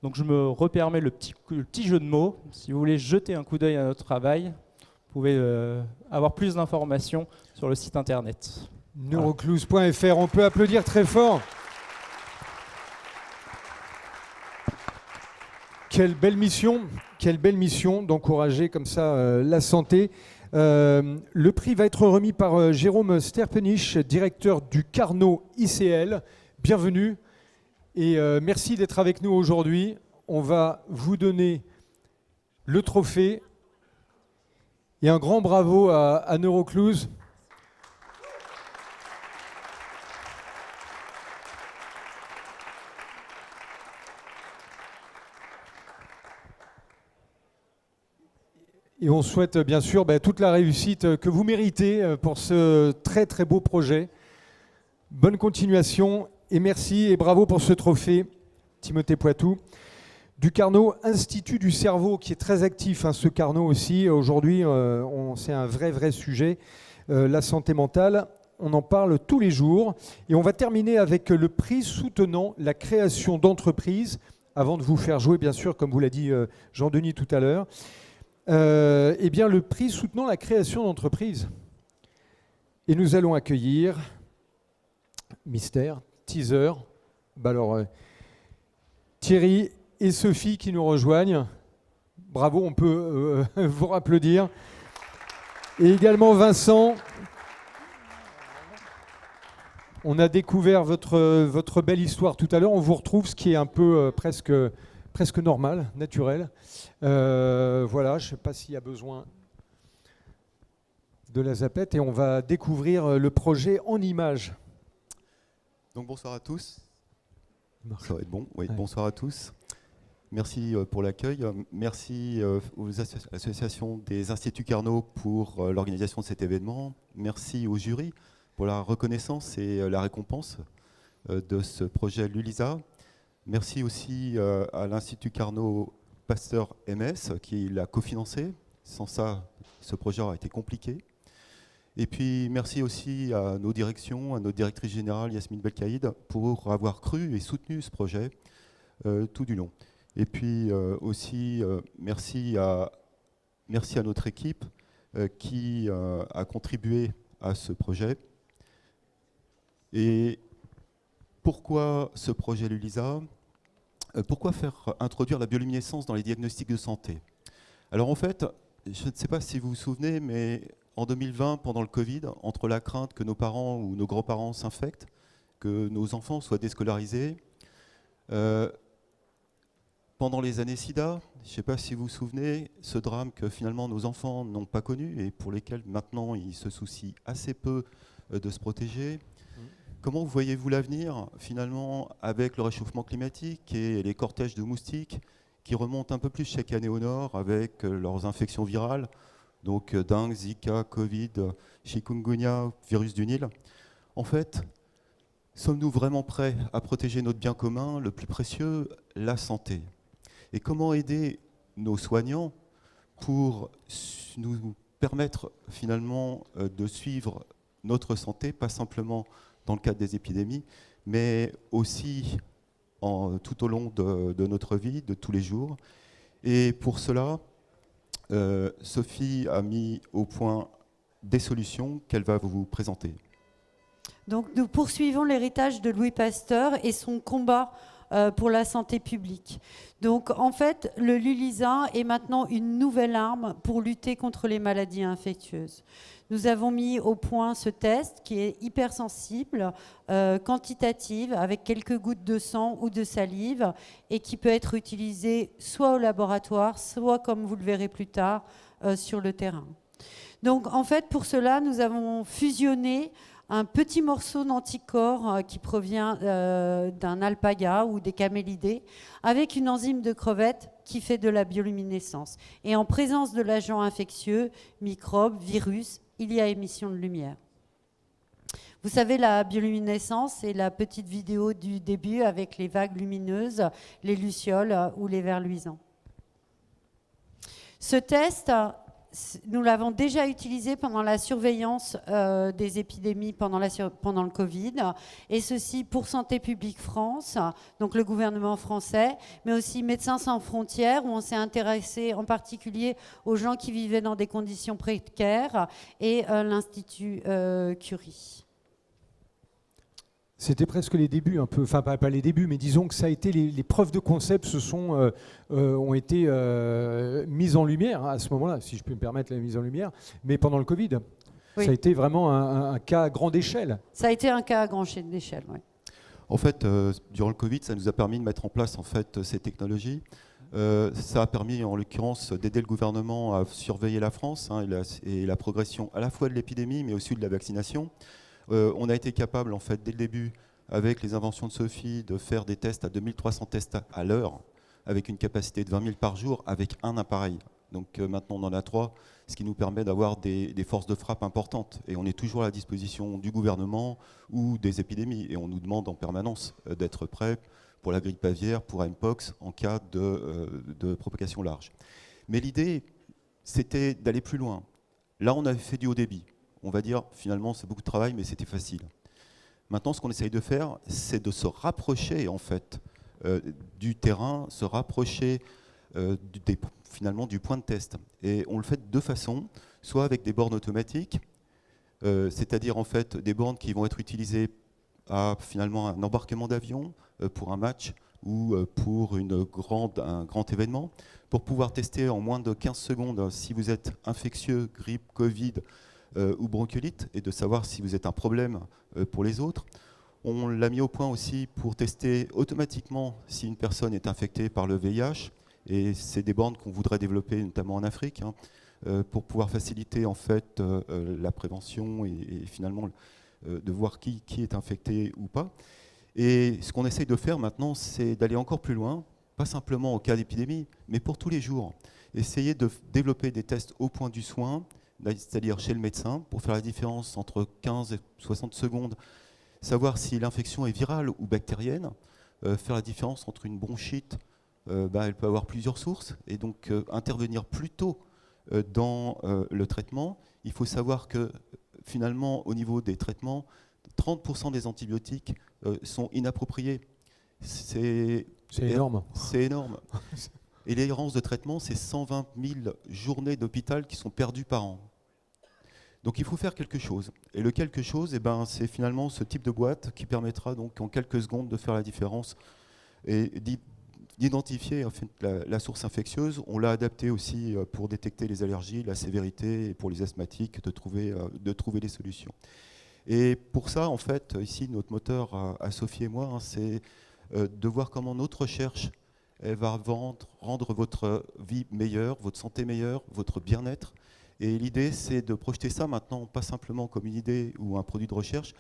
Donc je me repermets le petit jeu de mots. Si vous voulez jeter un coup d'œil à notre travail, vous pouvez avoir plus d'informations sur le site internet. Neurocluse.fr, on peut applaudir très fort. Quelle belle mission d'encourager comme ça la santé. Le prix va être remis par Jérôme Sterpenich, directeur du Carnot ICL. Bienvenue et merci d'être avec nous aujourd'hui. On va vous donner le trophée et un grand bravo à Neurocluse. Et on souhaite bien sûr toute la réussite que vous méritez pour ce très très beau projet. Bonne continuation et merci et bravo pour ce trophée, Timothée Poitou. Du Carnot, Institut du cerveau, qui est très actif, ce Carnot aussi. Aujourd'hui, c'est un vrai sujet, la santé mentale. On en parle tous les jours. Et on va terminer avec le prix soutenant la création d'entreprises, avant de vous faire jouer, bien sûr, comme vous l'a dit Jean-Denis tout à l'heure. Eh bien, le prix soutenant la création d'entreprises. Et nous allons accueillir, mystère, teaser, Thierry et Sophie qui nous rejoignent. Bravo, on peut vous applaudir. Et également Vincent. On a découvert votre belle histoire tout à l'heure. On vous retrouve, ce qui est un peu presque normal, naturel. Voilà, je ne sais pas s'il y a besoin de la zapette et on va découvrir le projet en images. Donc bonsoir à tous. Ça va être bon. Oui, ouais. Bonsoir à tous. Merci pour l'accueil. Merci aux associations des Instituts Carnot pour l'organisation de cet événement. Merci au jury pour la reconnaissance et la récompense de ce projet Lulisa. Merci aussi à l'Institut Carnot Pasteur MS qui l'a cofinancé. Sans ça, ce projet aurait été compliqué. Et puis merci aussi à nos directions, à notre directrice générale Yasmine Belkaïd pour avoir cru et soutenu ce projet tout du long. Et puis aussi merci à notre équipe qui a contribué à ce projet. Et pourquoi ce projet Lulisa ? Pourquoi faire introduire la bioluminescence dans les diagnostics de santé ? Alors en fait, je ne sais pas si vous vous souvenez, mais en 2020, pendant le Covid, entre la crainte que nos parents ou nos grands-parents s'infectent, que nos enfants soient déscolarisés, pendant les années SIDA, je ne sais pas si vous vous souvenez, ce drame que finalement nos enfants n'ont pas connu et pour lesquels maintenant ils se soucient assez peu de se protéger. Comment voyez-vous l'avenir finalement avec le réchauffement climatique et les cortèges de moustiques qui remontent un peu plus chaque année au nord avec leurs infections virales, donc dengue, Zika, Covid, chikungunya, virus du Nil. En fait, sommes-nous vraiment prêts à protéger notre bien commun, le plus précieux, la santé ? Et comment aider nos soignants pour nous permettre finalement de suivre notre santé, pas simplement dans le cadre des épidémies, mais aussi tout au long de notre vie, de tous les jours. Et pour cela, Sophie a mis au point des solutions qu'elle va vous présenter. Donc nous poursuivons l'héritage de Louis Pasteur et son combat pour la santé publique. Donc en fait, le Lulisa est maintenant une nouvelle arme pour lutter contre les maladies infectieuses. Nous avons mis au point ce test qui est hypersensible, quantitative, avec quelques gouttes de sang ou de salive et qui peut être utilisé soit au laboratoire, soit, comme vous le verrez plus tard, sur le terrain. Donc en fait, pour cela, nous avons fusionné un petit morceau d'anticorps qui provient d'un alpaga ou des camélidés avec une enzyme de crevette qui fait de la bioluminescence. Et en présence de l'agent infectieux, microbes, virus, il y a émission de lumière. Vous savez, la bioluminescence, c'est la petite vidéo du début avec les vagues lumineuses, les lucioles ou les vers luisants. Ce test nous l'avons déjà utilisé pendant la surveillance des épidémies pendant le Covid, et ceci pour Santé publique France, donc le gouvernement français, mais aussi Médecins sans frontières, où on s'est intéressé en particulier aux gens qui vivaient dans des conditions précaires, et l'Institut Curie. C'était presque les débuts, un peu, enfin pas les débuts, mais disons que ça a été les preuves de concept ont été mises en lumière à ce moment-là, si je peux me permettre la mise en lumière, mais pendant le Covid. Oui. Ça a été vraiment un cas à grande échelle. Ça a été un cas à grande échelle, oui. En fait, durant le Covid, ça nous a permis de mettre en place en fait, ces technologies. Ça a permis, en l'occurrence, d'aider le gouvernement à surveiller la France et la progression à la fois de l'épidémie, mais aussi de la vaccination. On a été capable, en fait, dès le début, avec les inventions de Sophie, de faire des tests à 2300 tests à l'heure, avec une capacité de 20 000 par jour, avec un appareil. Donc maintenant, on en a 3, ce qui nous permet d'avoir des forces de frappe importantes. Et on est toujours à la disposition du gouvernement ou des épidémies. Et on nous demande en permanence d'être prêts pour la grippe aviaire, pour Mpox, en cas de propagation large. Mais l'idée, c'était d'aller plus loin. Là, on avait fait du haut débit. On va dire, finalement, c'est beaucoup de travail, mais c'était facile. Maintenant, ce qu'on essaye de faire, c'est de se rapprocher, en fait, du terrain, se rapprocher finalement du point de test. Et on le fait de deux façons, soit avec des bornes automatiques, c'est-à-dire, en fait, des bornes qui vont être utilisées à, finalement, un embarquement d'avion pour un match ou pour un grand événement, pour pouvoir tester en moins de 15 secondes si vous êtes infectieux, grippe, Covid, ou bronchiolite, et de savoir si vous êtes un problème pour les autres. On l'a mis au point aussi pour tester automatiquement si une personne est infectée par le VIH, et c'est des bornes qu'on voudrait développer notamment en Afrique, pour pouvoir faciliter en fait la prévention et finalement de voir qui est infecté ou pas. Et ce qu'on essaye de faire maintenant, c'est d'aller encore plus loin, pas simplement au cas d'épidémie, mais pour tous les jours. Essayer de développer des tests au point du soin, c'est-à-dire chez le médecin, pour faire la différence entre 15 et 60 secondes, savoir si l'infection est virale ou bactérienne, faire la différence entre une bronchite, elle peut avoir plusieurs sources, et donc intervenir plus tôt dans le traitement. Il faut savoir que finalement, au niveau des traitements, 30% des antibiotiques sont inappropriés. C'est énorme. C'est énorme. Et l'errance de traitement, c'est 120 000 journées d'hôpital qui sont perdues par an. Donc il faut faire quelque chose. Et le quelque chose, c'est finalement ce type de boîte qui permettra donc en quelques secondes de faire la différence et d'identifier en fait, la source infectieuse. On l'a adapté aussi pour détecter les allergies, la sévérité, et pour les asthmatiques, de trouver des solutions. Et pour ça, en fait, ici, notre moteur à Sophie et moi, c'est de voir comment notre recherche elle va rendre votre vie meilleure, votre santé meilleure, votre bien-être. Et l'idée, c'est de projeter ça maintenant, pas simplement comme une idée ou un produit de recherche,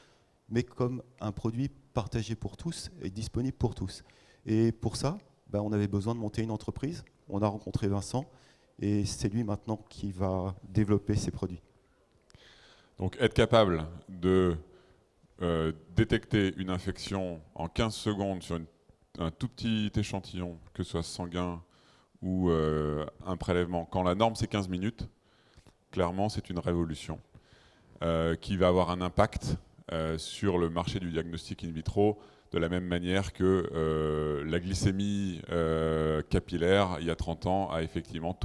mais comme un produit partagé pour tous et disponible pour tous. Et pour ça, on avait besoin de monter une entreprise. On a rencontré Vincent, et c'est lui maintenant qui va développer ses produits. Donc être capable de détecter une infection en 15 secondes sur un tout petit échantillon, que ce soit sanguin ou un prélèvement, quand la norme c'est 15 minutes, clairement c'est une révolution qui va avoir un impact sur le marché du diagnostic in vitro, de la même manière que la glycémie capillaire, il y a 30 ans, a effectivement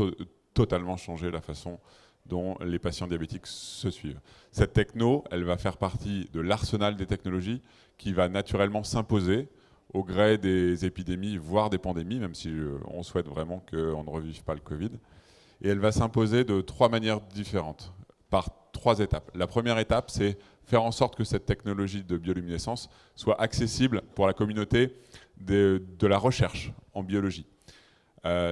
totalement changé la façon dont les patients diabétiques se suivent. Cette techno, elle va faire partie de l'arsenal des technologies qui va naturellement s'imposer au gré des épidémies, voire des pandémies, même si on souhaite vraiment qu'on ne revive pas le Covid. Et elle va s'imposer de 3 manières différentes, par 3 étapes. La première étape, c'est faire en sorte que cette technologie de bioluminescence soit accessible pour la communauté de la recherche en biologie.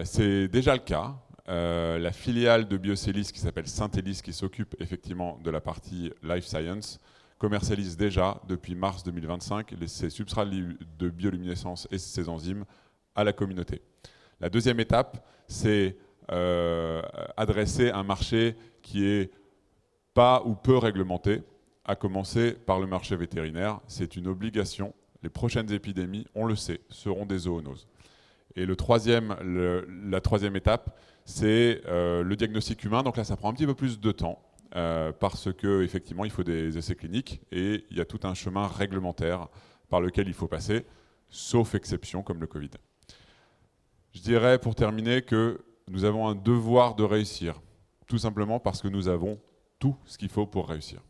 C'est déjà le cas. La filiale de Biocélis qui s'appelle Syntellis, qui s'occupe effectivement de la partie Life Science, commercialise déjà depuis mars 2025 ces substrats de bioluminescence et ces enzymes à la communauté. La deuxième étape, c'est adresser un marché qui est pas ou peu réglementé, à commencer par le marché vétérinaire. C'est une obligation. Les prochaines épidémies, on le sait, seront des zoonoses. Et la troisième étape, c'est le diagnostic humain. Donc là, ça prend un petit peu plus de temps parce qu'effectivement, il faut des essais cliniques et il y a tout un chemin réglementaire par lequel il faut passer, sauf exception comme le Covid. Je dirais pour terminer que nous avons un devoir de réussir, tout simplement parce que nous avons tout ce qu'il faut pour réussir.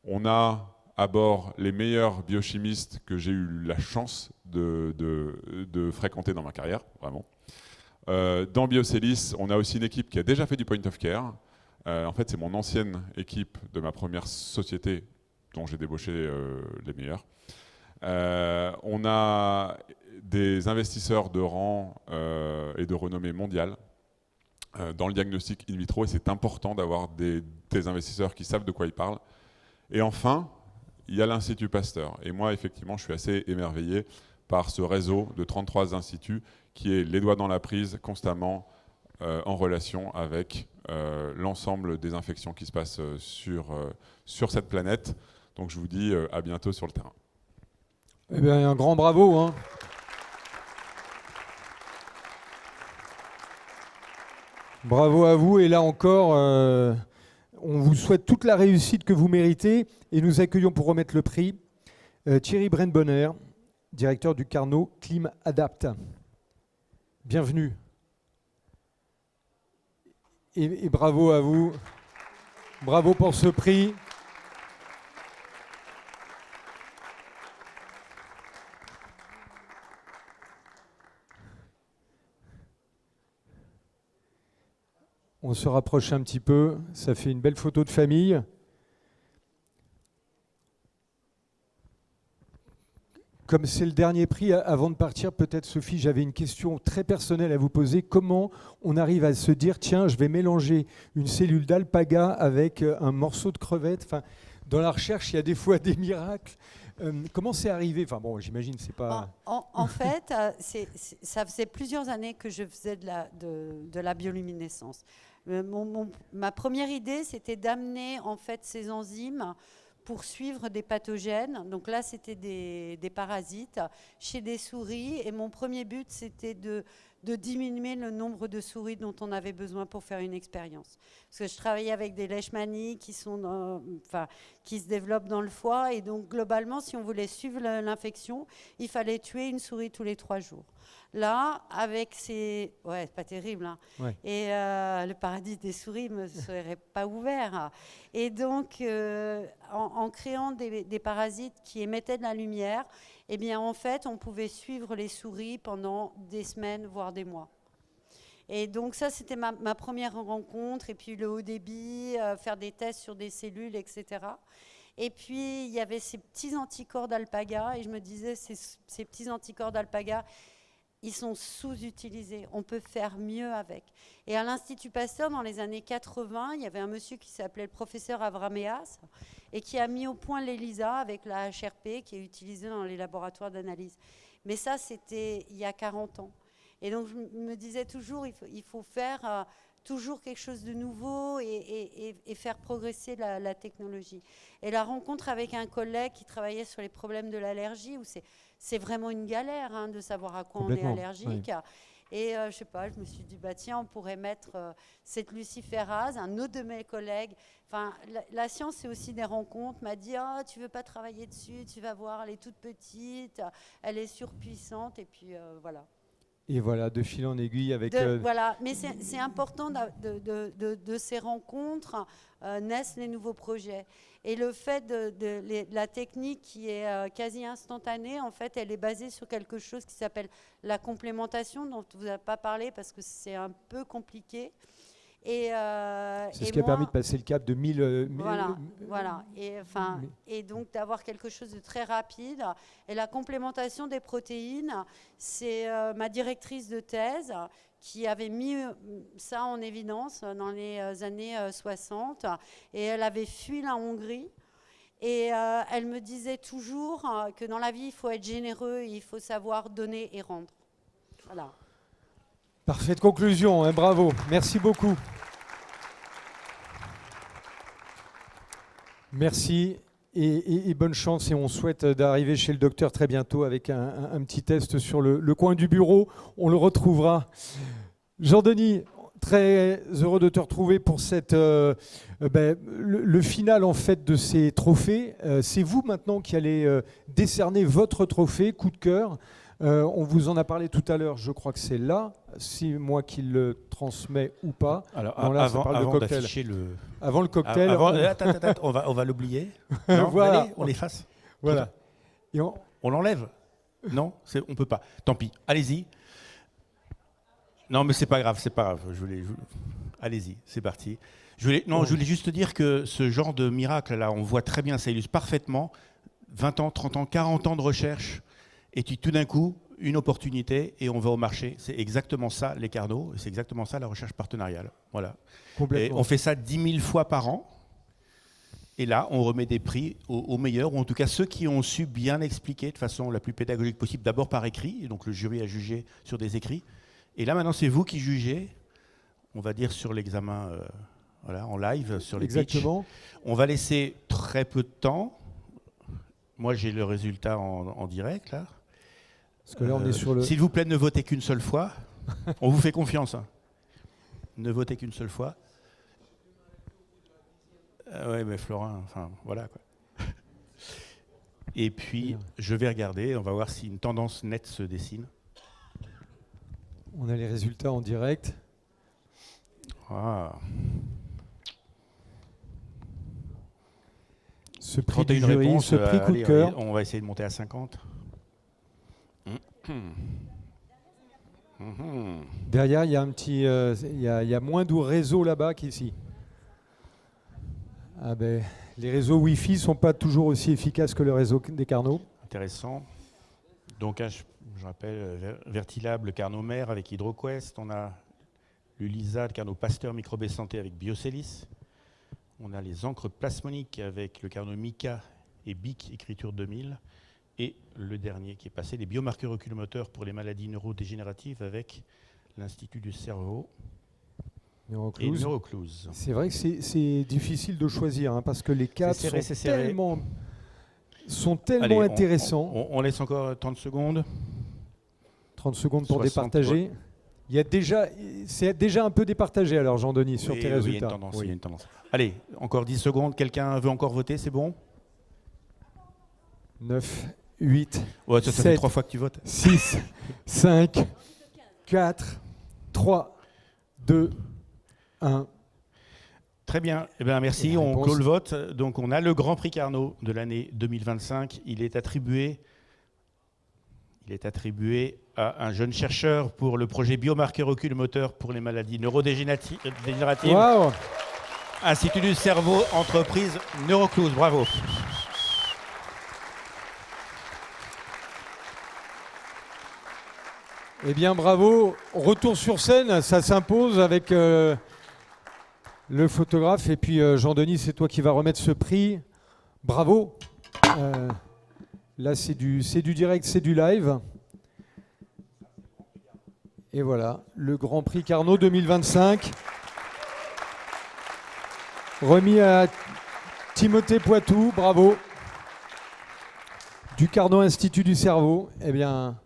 On a à bord les meilleurs biochimistes que j'ai eu la chance de fréquenter dans ma carrière, vraiment. Dans Biocelis, on a aussi une équipe qui a déjà fait du point of care. En fait, c'est mon ancienne équipe de ma première société dont j'ai débauché les meilleurs. On a des investisseurs de rang et de renommée mondiale dans le diagnostic in vitro, et c'est important d'avoir des investisseurs qui savent de quoi ils parlent. Et enfin, il y a l'Institut Pasteur. Et moi, effectivement, je suis assez émerveillé par ce réseau de 33 instituts qui est les doigts dans la prise, constamment en relation avec l'ensemble des infections qui se passent sur cette planète. Donc je vous dis à bientôt sur le terrain. Eh bien, un grand bravo, hein. Bravo à vous. Et là encore, on vous souhaite toute la réussite que vous méritez. Et nous accueillons pour remettre le prix Thierry Brennbonner, directeur du Carnot Clim Adapt. Bienvenue. Et bravo à vous. Bravo pour ce prix. On se rapproche un petit peu, ça fait une belle photo de famille. Comme c'est le dernier prix, avant de partir, peut-être Sophie, j'avais une question très personnelle à vous poser. Comment on arrive à se dire, tiens, je vais mélanger une cellule d'alpaga avec un morceau de crevette? Enfin, dans la recherche, il y a des fois des miracles. Comment c'est arrivé? Enfin bon, j'imagine c'est pas... En fait, ça faisait plusieurs années que je faisais de la bioluminescence. Ma première idée, c'était d'amener en fait ces enzymes pour suivre des pathogènes. Donc là, c'était des parasites chez des souris. Et mon premier but, c'était de diminuer le nombre de souris dont on avait besoin pour faire une expérience. Parce que je travaillais avec des leishmanies qui se développent dans le foie. Et donc, globalement, si on voulait suivre l'infection, il fallait tuer une souris tous les 3 jours. Là, avec ces... Ouais, c'est pas terrible. Hein. Ouais. Et le paradis des souris ne me serait pas ouvert. Et donc, en créant des parasites qui émettaient de la lumière, eh bien, en fait, on pouvait suivre les souris pendant des semaines, voire des mois. Et donc, ça, c'était ma première rencontre. Et puis, le haut débit, faire des tests sur des cellules, etc. Et puis, il y avait ces petits anticorps d'alpaga. Et je me disais, ces petits anticorps d'alpaga, ils sont sous-utilisés. On peut faire mieux avec. Et à l'Institut Pasteur, dans les années 80, il y avait un monsieur qui s'appelait le professeur Avrameas et qui a mis au point l'ELISA avec la HRP qui est utilisée dans les laboratoires d'analyse. Mais ça, c'était il y a 40 ans. Et donc, je me disais toujours, il faut faire toujours quelque chose de nouveau et faire progresser la technologie. Et la rencontre avec un collègue qui travaillait sur les problèmes de l'allergie, où c'est vraiment une galère de savoir à quoi on est allergique. Oui. Et je sais pas, je me suis dit, bah, tiens, on pourrait mettre cette luciférase, un autre de mes collègues. Enfin, la science, c'est aussi des rencontres. M'a dit, tu veux pas travailler dessus, tu vas voir, elle est toute petite, elle est surpuissante. Et puis voilà. Et voilà, de fil en aiguille avec... Voilà, mais c'est important de ces rencontres naissent les nouveaux projets. Et le fait de la technique qui est quasi instantanée, en fait, elle est basée sur quelque chose qui s'appelle la complémentation, dont vous n'avez pas parlé parce que c'est un peu compliqué. C'est ce qui a permis de passer le cap de 1000... Voilà. Et donc d'avoir quelque chose de très rapide. Et la complémentation des protéines, c'est ma directrice de thèse qui avait mis ça en évidence dans les années 60. Et elle avait fui la Hongrie. Et elle me disait toujours que dans la vie, il faut être généreux, il faut savoir donner et rendre. Voilà. Parfaite conclusion, hein, bravo. Merci beaucoup. Merci. et bonne chance, et on souhaite d'arriver chez le docteur très bientôt avec un petit test sur le coin du bureau. On le retrouvera. Jean-Denis, très heureux de te retrouver pour le final en fait de ces trophées. C'est vous maintenant qui allez décerner votre trophée coup de cœur. On vous en a parlé tout à l'heure, je crois que c'est là, c'est moi qui le transmets ou pas. Alors, non, là, avant d'afficher avant le cocktail. Attends, on va l'oublier. Non, voilà. Allez, on l'efface. Voilà. Et on l'enlève. Non, on peut pas. Tant pis. Allez-y. Non, mais c'est pas grave. Allez-y, c'est parti. Je voulais juste dire que ce genre de miracle-là, on voit très bien, ça illustre parfaitement 20 ans, 30 ans, 40 ans de recherche. Et puis tout d'un coup, une opportunité et on va au marché. C'est exactement ça, les Carnot, et c'est exactement ça, la recherche partenariale. Voilà. Et on fait ça 10 000 fois par an. Et là, on remet des prix aux meilleurs, ou en tout cas ceux qui ont su bien expliquer de façon la plus pédagogique possible, d'abord par écrit, et donc le jury a jugé sur des écrits. Et là, maintenant, c'est vous qui jugez, on va dire, sur l'examen en live, sur les pitchs. On va laisser très peu de temps. Moi, j'ai le résultat en direct, là. Parce que là, on est sur le... S'il vous plaît, ne votez qu'une seule fois. On vous fait confiance. Hein. Ne votez qu'une seule fois. Oui, mais Florin, enfin, voilà, quoi. Et puis, je vais regarder, on va voir si une tendance nette se dessine. On a les résultats en direct. Ah. Ce prix du jury, ce prix coup de cœur. On va essayer de monter à 50. Derrière, il y a un petit, il y a moins de réseaux là-bas qu'ici. Ah ben, les réseaux Wi-Fi ne sont pas toujours aussi efficaces que le réseau des Carnot. Intéressant. Donc, je rappelle, Vertilab, le Carnot Mère avec HydroQuest. On a l'Ulisa, le Carnot Pasteur Microbe et Santé avec Biocelis. On a les encres plasmoniques avec le Carnot Mica et BIC Écriture 2000. Et le dernier qui est passé, les biomarqueurs oculomoteurs pour les maladies neurodégénératives avec l'Institut du cerveau et Neurocluse. C'est vrai que c'est difficile de choisir, hein, parce que les quatre sont tellement intéressants. On laisse encore 30 secondes. 30 secondes pour départager. C'est déjà un peu départagé alors, Jean-Denis, sur tes résultats. Il y a une tendance. Allez, encore 10 secondes. Quelqu'un veut encore voter, c'est bon ? 9, 8, ouais, ça 7, fait 3 fois que tu votes. 6, 5, 4, 3, 2, 1. Très bien. Eh bien, merci. On clôt le vote. Donc, on a le Grand Prix Carnot de l'année 2025. Il est attribué à un jeune chercheur pour le projet biomarqueur oculomoteur pour les maladies neurodégénératives. Wow. Institut du cerveau, entreprise Neurocluse. Bravo. Eh bien, bravo. Retour sur scène, ça s'impose avec le photographe. Et puis, Jean-Denis, c'est toi qui vas remettre ce prix. Bravo. Là, c'est du direct, c'est du live. Et voilà, le Grand Prix Carnot 2025. Remis à Timothée Poitou. Bravo. Du Carnot Institut du cerveau. Eh bien...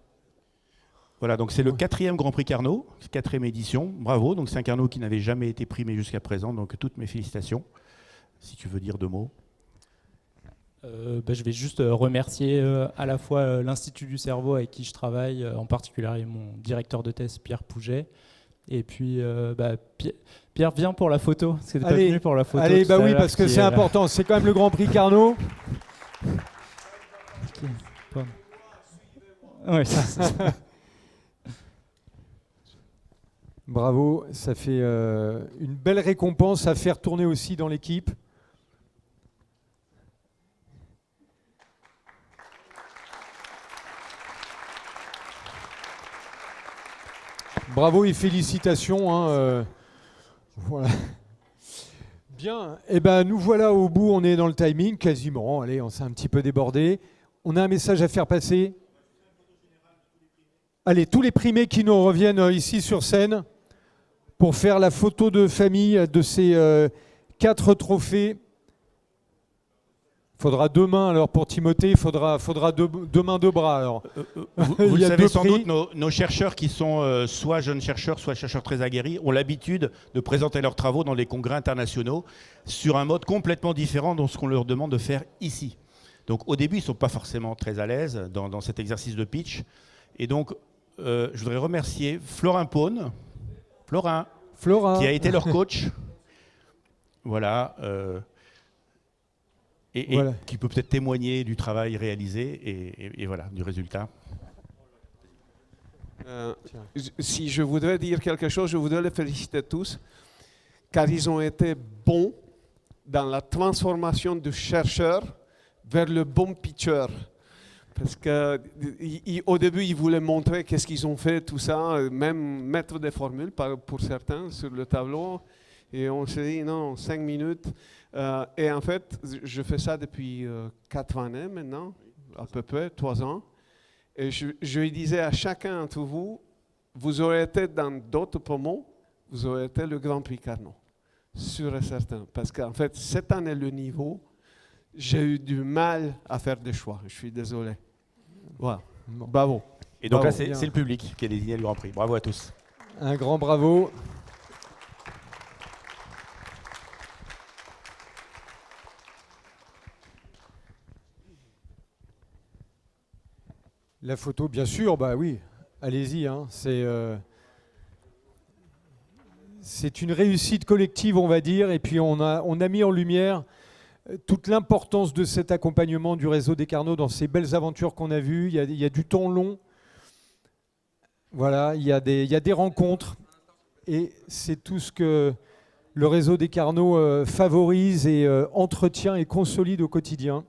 Voilà, donc c'est le 4e Grand Prix Carnot, 4e édition. Bravo, donc c'est un Carnot qui n'avait jamais été primé jusqu'à présent, donc toutes mes félicitations. Si tu veux dire 2 mots. Je vais juste remercier à la fois l'Institut du cerveau avec qui je travaille, en particulier mon directeur de thèse Pierre Pouget. Et puis, Pierre, viens pour la photo, parce que tu n'es pas venu pour la photo. Allez, oui, parce que c'est important, c'est quand même le Grand Prix Carnot. Ouais. Bravo, ça fait une belle récompense à faire tourner aussi dans l'équipe. Bravo et félicitations. Hein, voilà. Bien, eh ben, nous voilà au bout, on est dans le timing quasiment. Allez, on s'est un petit peu débordé. On a un message à faire passer. Allez, tous les primés qui nous reviennent ici sur scène pour faire la photo de famille de ces 4 trophées. Faudra 2 mains alors pour Timothée, faudra 2 mains, 2 bras alors. Vous Il y le a savez 2 sans prix. doute, nos chercheurs qui sont soit jeunes chercheurs, soit chercheurs très aguerris, ont l'habitude de présenter leurs travaux dans des congrès internationaux sur un mode complètement différent de ce qu'on leur demande de faire ici. Donc au début, ils ne sont pas forcément très à l'aise dans cet exercice de pitch. Et donc, je voudrais remercier Florin Paune, Florin, qui a été leur coach. Voilà. Et Voilà. qui peut peut-être témoigner du travail réalisé et voilà, du résultat. Si je voudrais dire quelque chose, je voudrais les féliciter tous, car ils ont été bons dans la transformation du chercheur vers le bon pitcher. Parce qu'au début, ils voulaient montrer qu'est-ce qu'ils ont fait, tout ça, même mettre des formules pour certains sur le tableau. Et on s'est dit, non, 5 minutes. Et en fait, je fais ça depuis 4 années maintenant, à peu près, 3 ans. Et je lui disais à chacun d'entre vous, vous aurez été dans d'autres promos, vous aurez été le Grand Prix Carnot, sûr et certain. Parce qu'en fait, cette année, le niveau, j'ai eu du mal à faire des choix. Je suis désolé. Voilà. Bravo. Et donc Bravo. là, c'est le public qui a désigné le Grand Prix. Bravo à tous. Un grand bravo. La photo, bien sûr, bah oui, allez-y. Hein, c'est une réussite collective, on va dire, et puis on a mis en lumière toute l'importance de cet accompagnement du réseau des Carnot dans ces belles aventures qu'on a vues. Il y a du temps long, voilà, il y a des rencontres, et c'est tout ce que le réseau des Carnot favorise et entretient et consolide au quotidien.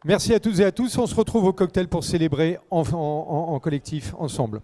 Merci à toutes et à tous. On se retrouve au cocktail pour célébrer en collectif, ensemble.